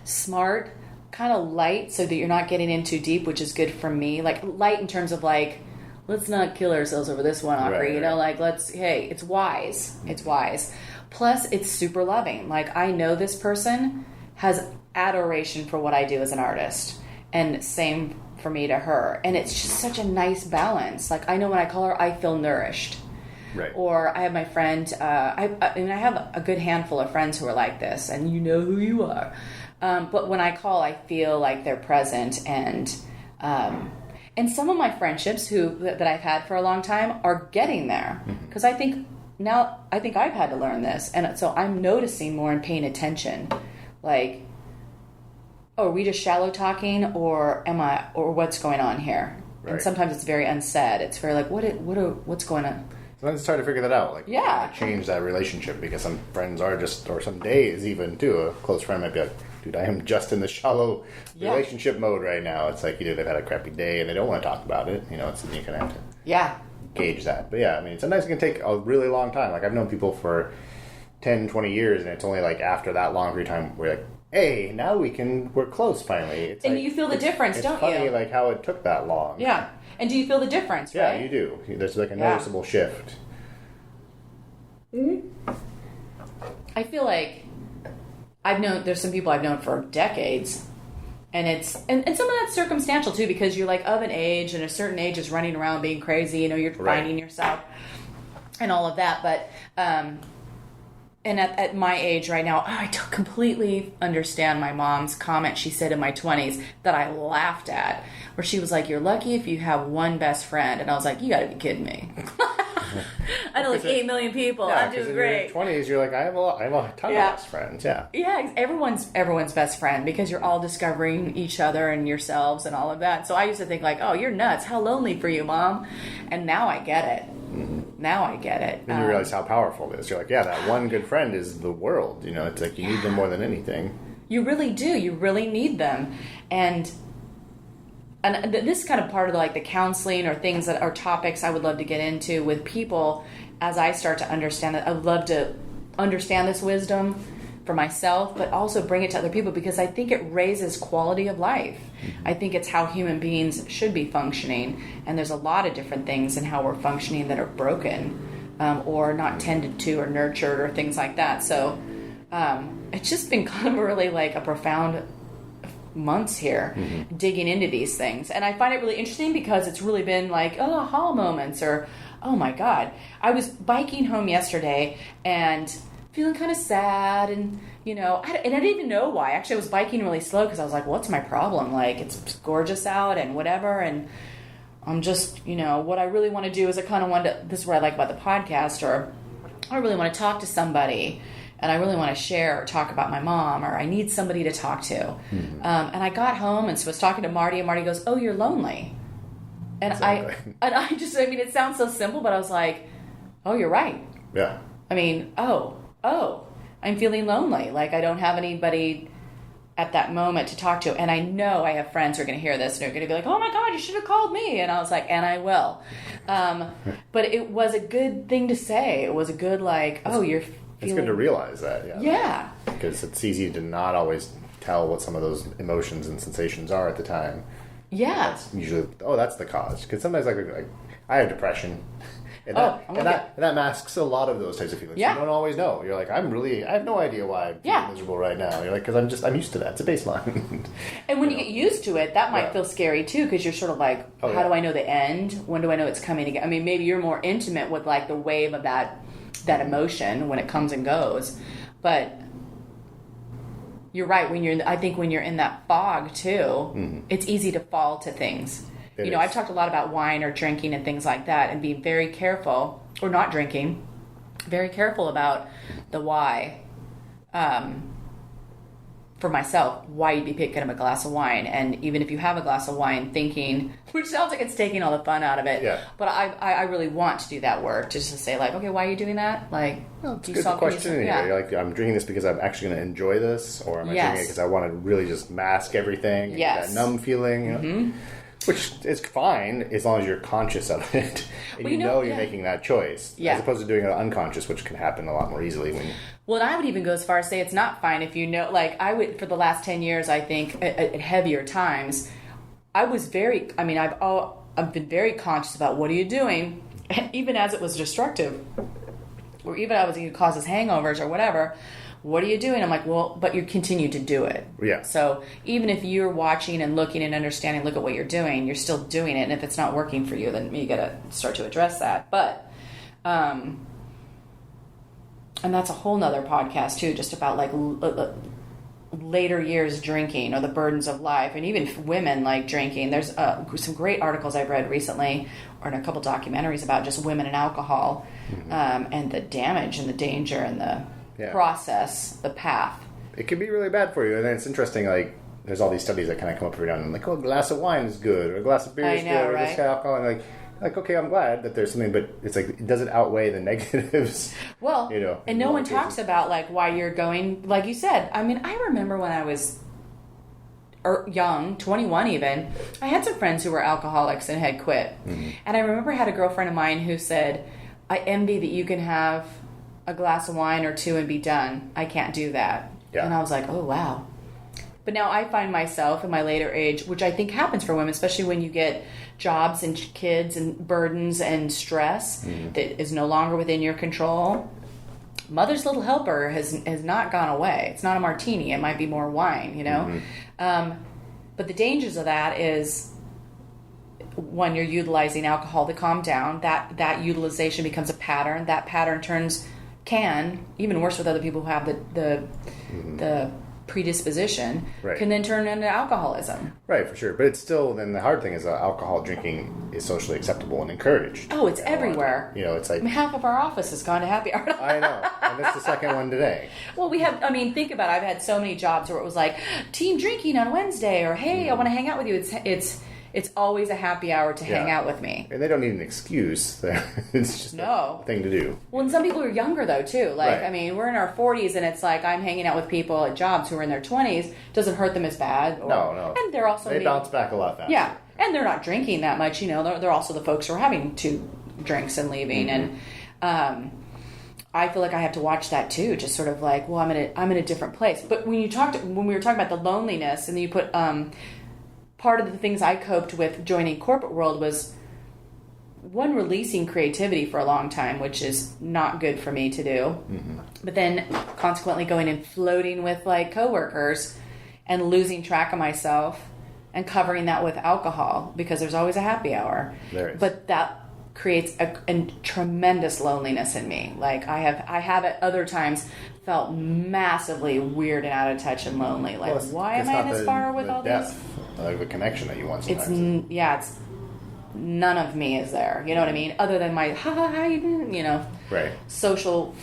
smart, kind of light so that you're not getting in too deep, which is good for me. Like light in terms of like, let's not kill ourselves over this one, Aubrey. Right. Like it's wise. It's wise. Plus, it's super loving. Like I know this person has adoration for what I do as an artist, and same for me to her, and it's just such a nice balance. Like I know when I call her, I feel nourished. Right. Or I have my friend, I have a good handful of friends who are like this, and you know who you are. But when I call, I feel like they're present, and some of my friendships that I've had for a long time are getting there, because I think I've had to learn this, and so I'm noticing more and paying attention. Like, are we just shallow talking, or what's going on here? Right. And sometimes it's very unsaid. It's very like, what's going on? Sometimes it's hard to figure that out. Like, change that relationship, because some friends are just, or some days even too, a close friend might be like, dude, I am just in the shallow relationship mode right now. It's like either they've had a crappy day and they don't want to talk about it. You kind of have to gauge that. But yeah, I mean, sometimes it can take a really long time. Like I've known people for 10, 20 years, and it's only like after that long period of time we're like, hey, now we're close finally. It's and like, you feel the difference, don't you? It's funny like how it took that long. Yeah. And do you feel the difference, right? Yeah, you do. There's like a noticeable shift. Mm-hmm. I feel like there's some people I've known for decades, and some of that's circumstantial too, because you're like of an age, and a certain age is running around being crazy, you're finding yourself and all of that, but and at my age right now, I completely understand my mom's comment she said in my 20s that I laughed at, where she was like, you're lucky if you have one best friend. And I was like, you gotta be kidding me. I know like 8 million people. Yeah, I'm doing great. In your 20s, you're like, I have a ton of best friends. Yeah. Yeah, everyone's best friend, because you're all discovering each other and yourselves and all of that. So I used to think like, oh, you're nuts. How lonely for you, Mom. And now I get it. Now I get it. And you realize how powerful it is. You're like, yeah, that one good friend is the world. It's like you need them more than anything. You really do. You really need them. And this is kind of part of like the counseling or things that are topics I would love to get into with people as I start to understand that. I would love to understand this wisdom for myself, but also bring it to other people because I think it raises quality of life. I think it's how human beings should be functioning, and there's a lot of different things in how we're functioning that are broken or not tended to or nurtured or things like that. So it's just been kind of really like a profound months here digging into these things, and I find it really interesting because it's really been like aha moments or oh my god. I was biking home yesterday and feeling kind of sad, and I didn't even know why. Actually, I was biking really slow because I was like, what's my problem? Like, it's gorgeous out and whatever, and I'm just, what I really want to do is I kind of want to, this is what I like about the podcast, or I really want to talk to somebody, and I really want to share or talk about my mom, or I need somebody to talk to. And I got home and so was talking to Marty, and Marty goes, oh, you're lonely. And exactly. I mean, it sounds so simple, but I was like, oh, you're right. Yeah. I mean, I'm feeling lonely. Like, I don't have anybody at that moment to talk to. And I know I have friends who are going to hear this and they're going to be like, oh my God, you should have called me. And I was like, and I will. But it was a good thing to say. It was a good, like, you're feeling... It's good to realize that, yeah. Yeah. Because it's easy to not always tell what some of those emotions and sensations are at the time. Yeah. That's usually, that's the cause. Because sometimes, like, I have depression. And that masks a lot of those types of feelings. Yeah. You don't always know. You're like, I have no idea why I'm feeling miserable right now. You're like, because I'm used to that. It's a baseline. And when you get used to it, that might feel scary too, because you're sort of like, how do I know the end? When do I know it's coming again? I mean, maybe you're more intimate with like the wave of that emotion when it comes and goes. But you're right. I think when you're in that fog too, it's easy to fall to things. I've talked a lot about wine or drinking and things like that, and being very careful, or not drinking, very careful about the why. For myself, why you'd be picking up a glass of wine, and even if you have a glass of wine, thinking, which sounds like it's taking all the fun out of it. Yeah. But I really want to do that work, just to say like, okay, why are you doing that? Like, it's a good question. You're like, I'm drinking this because I'm actually going to enjoy this, or am I drinking it because I want to really just mask everything, and get that numb feeling, Which is fine as long as you're conscious of it and you're making that choice, as opposed to doing it unconscious, which can happen a lot more easily. Well, and I would even go as far as say it's not fine if like I would, for the last 10 years, I think at heavier times, I was I've been very conscious about what are you doing, even as it was destructive, or even I was going to cause us hangovers or whatever. What are you doing? I'm like, well, but you continue to do it. Yeah. So even if you're watching and looking and understanding, look at what you're doing, you're still doing it. And if it's not working for you, then you got to start to address that. But, and that's a whole nother podcast too, just about like later years drinking or the burdens of life, and even women like drinking. There's some great articles I've read recently, or in a couple documentaries about just women and alcohol, and the damage and the danger and the process, the path. It can be really bad for you. And then it's interesting, like, there's all these studies that kind of come up every now and then, like, a glass of wine is good, or a glass of beer is good, or this kind of alcohol. And like, okay, I'm glad that there's something, but it's like, does it outweigh the negatives? Well, and no one talks about, like, why you're going, like you said. I mean, I remember when I was young, 21 even, I had some friends who were alcoholics and had quit. And I remember I had a girlfriend of mine who said, I envy that you can have a glass of wine or two and be done. I can't do that. Yeah. And I was like, oh, wow. But now I find myself in my later age, which I think happens for women, especially when you get jobs and kids and burdens and stress that is no longer within your control. Mother's little helper has not gone away. It's not a martini. It might be more wine, But the dangers of that is, when you're utilizing alcohol to calm down, that utilization becomes a pattern. That pattern can, even worse with other people who have the predisposition, can then turn into alcoholism. Right, for sure. But it's still, then the hard thing is that alcohol drinking is socially acceptable and encouraged. Oh, it's everywhere. It's like... half of our office has gone to happy hour. I know. And that's the second one today. Well, think about it. I've had so many jobs where it was like, team drinking on Wednesday, or hey, I want to hang out with you. It's always a happy hour to hang out with me. And they don't need an excuse. It's just a thing to do. Well, and some people are younger, though, too. Like, we're in our 40s, and it's like I'm hanging out with people at jobs who are in their 20s. Doesn't hurt them as bad. No. And they're also... They bounce back a lot faster. Yeah. And they're not drinking that much. They're also the folks who are having 2 drinks and leaving. And I feel like I have to watch that too, just sort of like, well, I'm in a different place. But when we were talking about the loneliness, and then you put part of the things I coped with joining corporate world was one, releasing creativity for a long time, which is not good for me to do. Mm-hmm. But then consequently going and floating with like coworkers and losing track of myself and covering that with alcohol because there's always a happy hour. There is. But that creates a tremendous loneliness in me. Like I have at other times felt massively weird and out of touch and lonely. Like, well, why am I this far with all these? Like the connection that you want sometimes. It's none of me is there. You know what I mean? Other than my how you doing? You know, right? Social,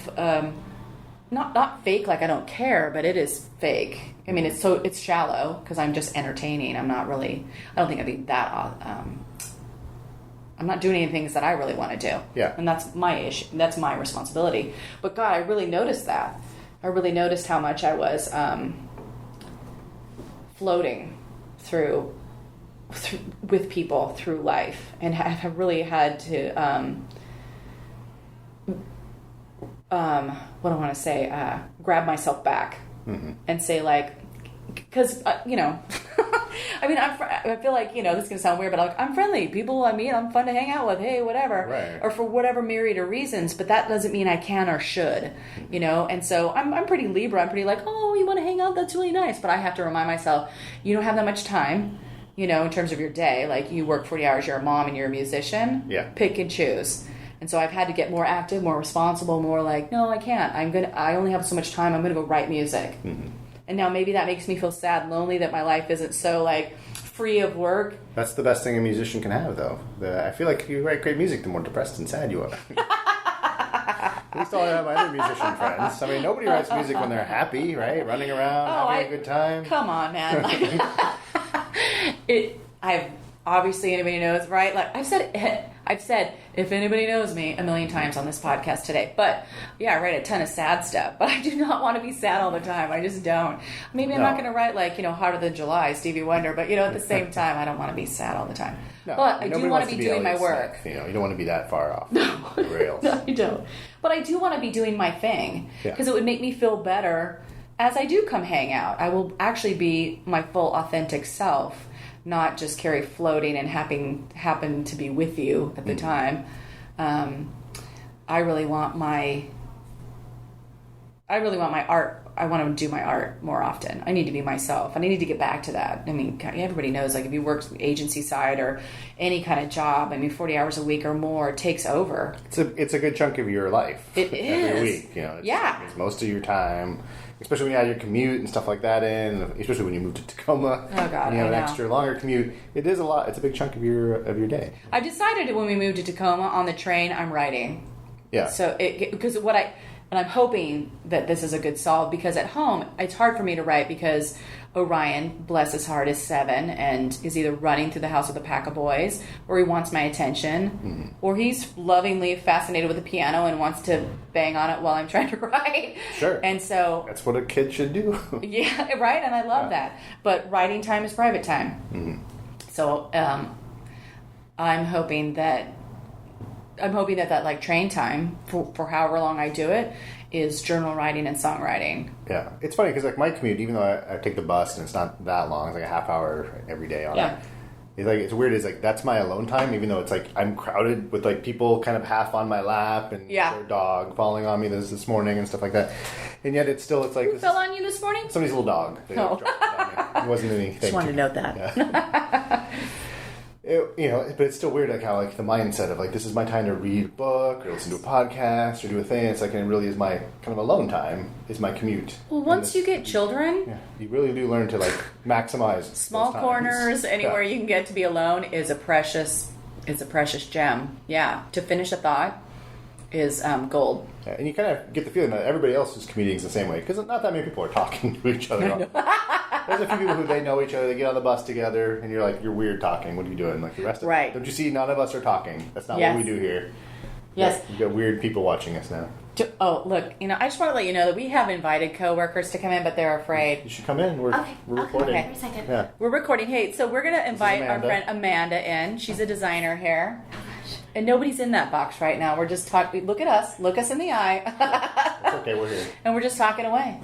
not fake. Like I don't care, but it is fake. I mean, it's shallow because I'm just entertaining. I'm not really. I don't think I'd be that. I'm not doing any things that I really want to do. Yeah. And that's my issue. That's my responsibility. But God, I really noticed that. I really noticed how much I was floating through with people through life, and have really had to what I want to say, grab myself back and say like, because you know. I mean, I feel like, you know, this is going to sound weird, but I'm friendly. People I meet, I'm fun to hang out with. Hey, whatever. Right. Or for whatever myriad of reasons. But that doesn't mean I can or should, you know. And so I'm pretty Libra. I'm pretty like, oh, you want to hang out? That's really nice. But I have to remind myself, you don't have that much time, you know, in terms of your day. Like, you work 40 hours, you're a mom and you're a musician. Yeah. Pick and choose. And so I've had to get more active, more responsible, more like, no, I can't. I only have so much time. I'm going to go write music. Mm-hmm. And now maybe that makes me feel sad and lonely that my life isn't so, like, free of work. That's the best thing a musician can have, though. I feel like you write great music, the more depressed and sad you are. At least I have my other musician friends. I mean, nobody writes music when they're happy, right? Running around, having a good time. Come on, man. I've obviously, anybody knows, right? Like I've said, if anybody knows me, a million times on this podcast today. But yeah, I write a ton of sad stuff. But I do not want to be sad all the time. I just don't. Maybe I'm not going to write like, you know, Hotter Than July, Stevie Wonder. But, you know, at the same time, I don't want to be sad all the time. No, but I do want to be doing my work. You know, you don't want to be that far off the rails. No, you don't. But I do want to be doing my thing. Because it would make me feel better as I do come hang out. I will actually be my full authentic self. Not just Carrie floating and happen to be with you at the time. I really want my art. I want to do my art more often. I need to be myself, and I need to get back to that. I mean, everybody knows, like, if you work agency side or any kind of job, I mean, 40 hours a week or more takes over. It's a good chunk of your life. It is. Every week, you know. It's most of your time. Especially when you add your commute and stuff like that in, especially when you move to Tacoma. Oh God, and you have an extra longer commute. It is a lot. It's a big chunk of your day. I decided when we moved to Tacoma on the train, I'm writing. Yeah. So I'm hoping that this is a good solve, because at home it's hard for me to write because Orion, bless his heart, is 7 and is either running through the house with a pack of boys, or he wants my attention, or he's lovingly fascinated with the piano and wants to bang on it while I'm trying to write. Sure. And so that's what a kid should do. Yeah, right. And I love that. But writing time is private time. Mm-hmm. So I'm hoping that like train time for however long I do it is journal writing and songwriting. Yeah. It's funny because like my commute, even though I take the bus and it's not that long, it's like a half hour every day on it. It's weird. It's like that's my alone time, even though it's like I'm crowded with like people kind of half on my lap and their dog falling on me this morning and stuff like that. And yet it's like... Who fell on you this morning? Somebody's little dog. They dropped it on me. It wasn't anything. Just wanted to note that. Yeah. But it's still weird, like how like the mindset of like this is my time to read a book or listen to a podcast or do a thing. It's like it really is my kind of alone time. Is my commute. Well, once you get children, you really do learn to like maximize small corners. Anywhere you can get to be alone is a precious gem. Yeah, to finish a thought is gold. Yeah, and you kind of get the feeling that everybody else is commuting the same way because not that many people are talking to each other. There's a few people who they know each other. They get on the bus together, and you're like, you're weird talking. What are you doing? Like the rest of Don't you see? None of us are talking. That's not what we do here. Yes, we've got weird people watching us now. Oh, look! I just want to let you know that we have invited coworkers to come in, but they're afraid. You should come in. We're recording. Okay. For a second. Yeah. We're recording. Hey, so we're gonna invite our friend Amanda in. She's a designer here. And nobody's in that box right now. We're just talking. Look at us. Look us in the eye. It's okay, we're here. And we're just talking away.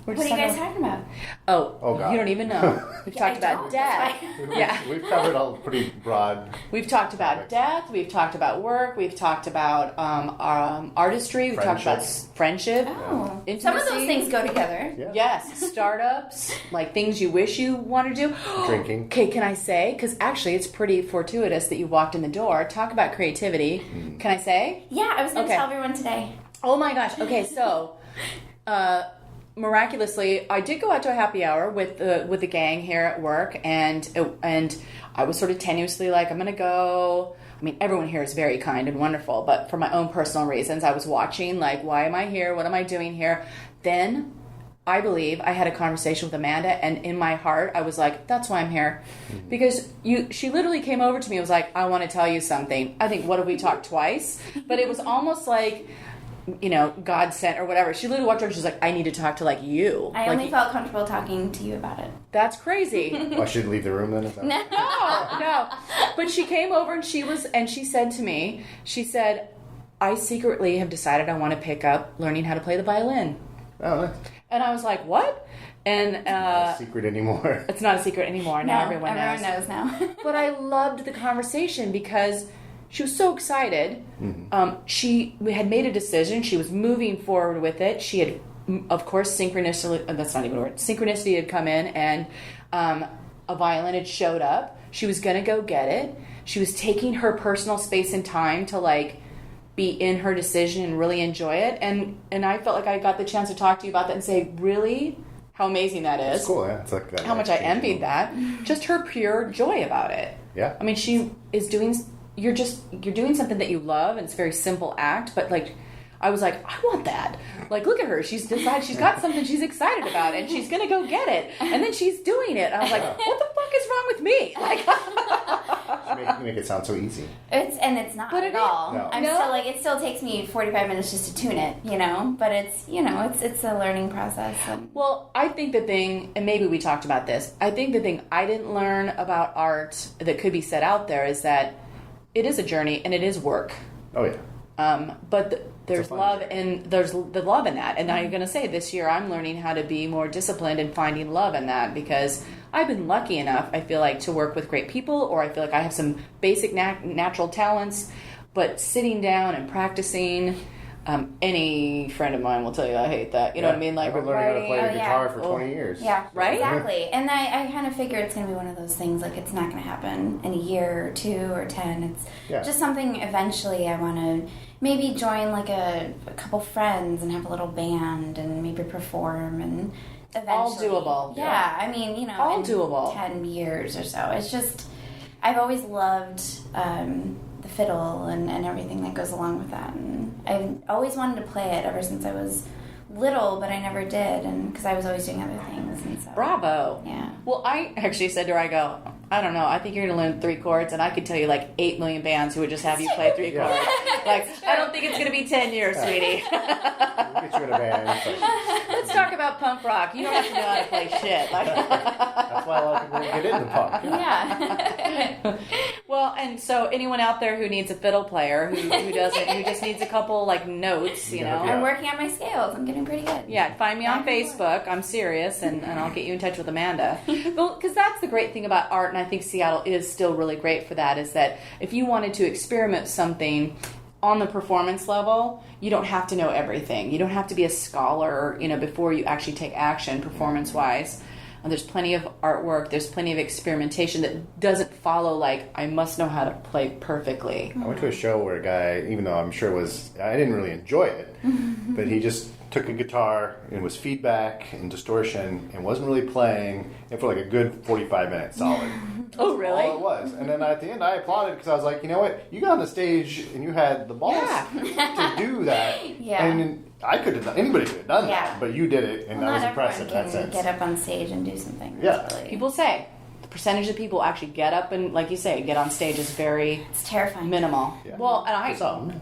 What are you guys talking about? Oh God. You don't even know. We've talked about death. Yeah. We've covered all pretty broad. We've talked about death. We've talked about work. We've talked about artistry. We've talked about friendship. Oh. Intimacy. Some of those things go together. Yeah. Yes. Startups. Like things you wish you want to do. Drinking. Okay, can I say? Because actually it's pretty fortuitous that you walked in the door. Talk about creativity. Can I say? Yeah, I was going to tell everyone today. Oh my gosh. Okay, so... miraculously, I did go out to a happy hour with the gang here at work, and I was sort of tenuously like, I'm gonna go. I mean, everyone here is very kind and wonderful, but for my own personal reasons, I was watching like, why am I here? What am I doing here? Then I believe I had a conversation with Amanda, and in my heart, I was like, that's why I'm here, because she literally came over to me and was like, I want to tell you something. I think, what have we talked twice? But it was almost like, you know, God sent or whatever. She literally walked over and she's like, I need to talk to like you. I only felt comfortable talking to you about it. That's crazy. Well, I shouldn't leave the room then? Is that... No. But she came over and she said to me, she said, I secretly have decided I want to pick up learning how to play the violin. Oh, nice. And I was like, what? And Not a secret anymore. It's not a secret anymore. Now everyone knows. Everyone knows now. But I loved the conversation because she was so excited. She had made a decision. She was moving forward with it. She had, of course, synchronicity. That's not even a word. Synchronicity had come in, and a violin had showed up. She was going to go get it. She was taking her personal space and time to like be in her decision and really enjoy it. And I felt like I got the chance to talk to you about that and say, really, how amazing that is. It's cool, yeah. It's like that. How much I envied that. Just her pure joy about it. Yeah. I mean, she is doing. You're doing something that you love, and it's a very simple act, but like, I was like, I want that. Like, look at her. She's decided she's got something she's excited about, and she's gonna go get it, and then she's doing it. I was like, what the fuck is wrong with me? Like, make it sound so easy. It's not at all. No. I'm still like, it still takes me 45 minutes just to tune it, you know. But it's a learning process. Well, I think the thing, and maybe we talked about this. I think the thing I didn't learn about art that could be said out there is that it is a journey and it is work. Oh yeah. But there's love and there's the love in that. And I'm going to say this year I'm learning how to be more disciplined and finding love in that, because I've been lucky enough, I feel like, to work with great people, or I feel like I have some basic natural talents, but sitting down and practicing, any friend of mine will tell you I hate that. You know what I mean? Like, I've been learning how to play the guitar for 20 years. Yeah, right? Exactly. And I kind of figure it's going to be one of those things, like, it's not going to happen in a year or 2 or 10. It's just something eventually I want to maybe join, like, a couple friends and have a little band and maybe perform, and eventually. All doable. Yeah, I mean, you know, all in doable. 10 years or so. It's just, I've always loved the fiddle and everything that goes along with that, and I've always wanted to play it ever since I was little, but I never did, and because I was always doing other things. And so, bravo. Yeah. Well, I actually said to her, I go, I don't know, I think you're going to learn 3 chords, and I could tell you like 8 million bands who would just have you play 3 chords. Like, I don't think it's going to be 10 years, sweetie. We'll get you in a band. Let's talk about punk rock. You don't have to know how to play shit. That's why a lot of people get into punk. Yeah. Well, and so anyone out there who needs a fiddle player, who just needs a couple like notes, you know. I'm working on my scales. I'm getting pretty good. Yeah, find me on Facebook. I'm serious, and I'll get you in touch with Amanda. Well, because that's the great thing about art, and I think Seattle is still really great for that, is that if you wanted to experiment something on the performance level, you don't have to know everything. You don't have to be a scholar, you know, before you actually take action performance-wise. And there's plenty of artwork, there's plenty of experimentation that doesn't follow like, I must know how to play perfectly. I went to a show where a guy, even though I'm sure I didn't really enjoy it, but he just took a guitar and was feedback and distortion and wasn't really playing, and for like a good 45 minutes solid. Oh, really? All it was. And then at the end I applauded because I was like, you know what, you got on the stage and you had the balls to do that. Yeah. And I could have done, anybody could have done Yeah. that, but you did it, and that was impressive in that Not everyone sense. can get up on stage and do something. Yeah. Really. People say the percentage of people actually get up and, like you say, get on stage is very It's terrifying. minimal. Yeah. Well, and For some.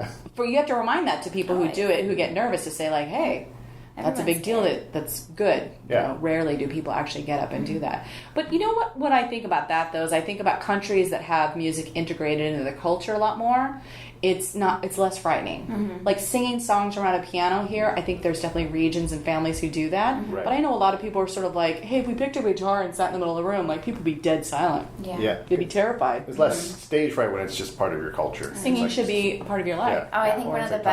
you have to remind that to people who do it, who get nervous, to say like, hey, That's a big deal. That's good. Yeah. You know, rarely do people actually get up and do that. But you know what I think about that, though, is I think about countries that have music integrated into their culture a lot more. It's less frightening. Like singing songs around a piano here, I think there's definitely regions and families who do that. Right. But I know a lot of people are sort of like, hey, if we picked up a guitar and sat in the middle of the room, like people would be dead silent. Yeah. They'd be terrified. There's less stage fright when it's just part of your culture. Singing should be a part of your life. Oh, I think Or one of it's the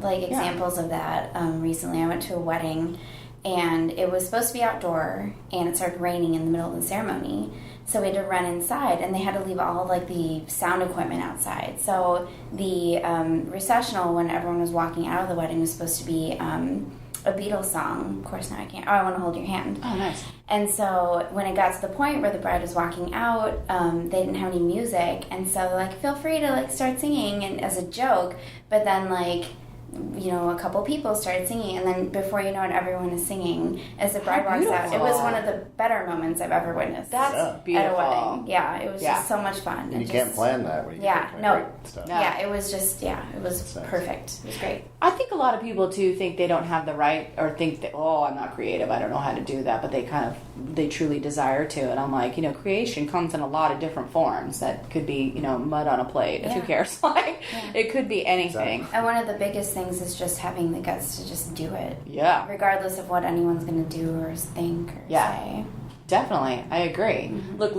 like best examples of that recently, I went to a wedding and it was supposed to be outdoor and it started raining in the middle of the ceremony. So we had to run inside, and they had to leave all the sound equipment outside. So the recessional, when everyone was walking out of the wedding, was supposed to be a Beatles song. Of course, now I can't. Oh, I Want to Hold Your Hand. Oh, nice. And so when it got to the point where the bride was walking out, they didn't have any music, and so they're like, feel free to start singing, and as a joke. But then a couple people started singing, and then before you know it, everyone is singing as the bride walks out. It was one of the better moments I've ever witnessed. That's beautiful. At a wedding. Yeah, it was just so much fun. And you can't plan that when you stuff. No. Yeah, it was just, it was perfect. It was great. I think a lot of people, too, think they don't have the right, or think that, I'm not creative, I don't know how to do that, but they truly desire to. And I'm like, creation comes in a lot of different forms. That could be, mud on a plate, who cares? It could be anything. Exactly. And one of the biggest things is just having the guts to just do it. Yeah. Regardless of what anyone's going to do or think or say. Definitely. I agree. Mm-hmm. Look,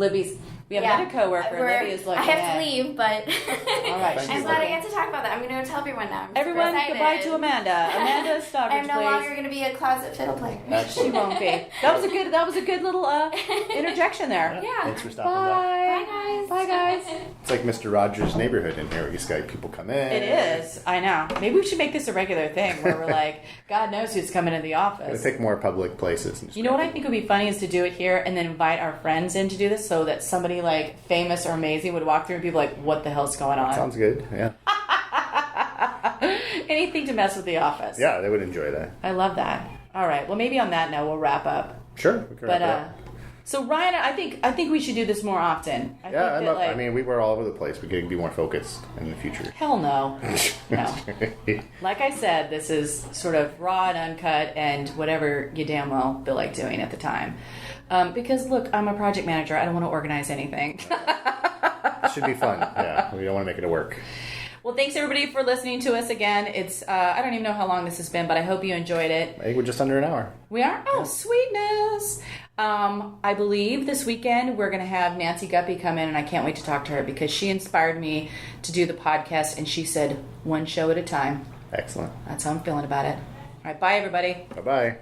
we have another coworker. Libby is looking I have to leave, but all right. I'm glad I get to talk about that. I'm going to go tell everyone now. Everyone, goodbye to Amanda. Amanda Stockbridge, I'm no longer going to be a closet fiddle player. She won't be. That was a good little interjection there. Yeah. Thanks for stopping Bye, guys. Bye, guys. It's like Mr. Rogers' Neighborhood in here. You got people come in. It is. I know. Maybe we should make this a regular thing where we're like, God knows who's coming in the office. Pick more public places. You know what I think would be funny is to do it here and then invite our friends in to do this, so that somebody famous or amazing would walk through and be like, what the hell's going on? Sounds good. Yeah. Anything to mess with the office. Yeah, they would enjoy that. I love that. All right. Well, maybe on that note, we'll wrap up. Sure. We can wrap it up. So Ryan, I think we should do this more often. I mean, we were all over the place. We could be more focused in the future. Hell no. No. Like I said, this is sort of raw and uncut and whatever you damn well feel like doing at the time. Because look, I'm a project manager. I don't want to organize anything. It should be fun. Yeah, we don't want to make it a work. Well, thanks everybody for listening to us again. It's I don't even know how long this has been, but I hope you enjoyed it. I think we're just under an hour. We are? Oh, sweetness. I believe this weekend we're going to have Nancy Guppy come in, and I can't wait to talk to her because she inspired me to do the podcast, and she said one show at a time. Excellent. That's how I'm feeling about it. All right, bye everybody. Bye-bye.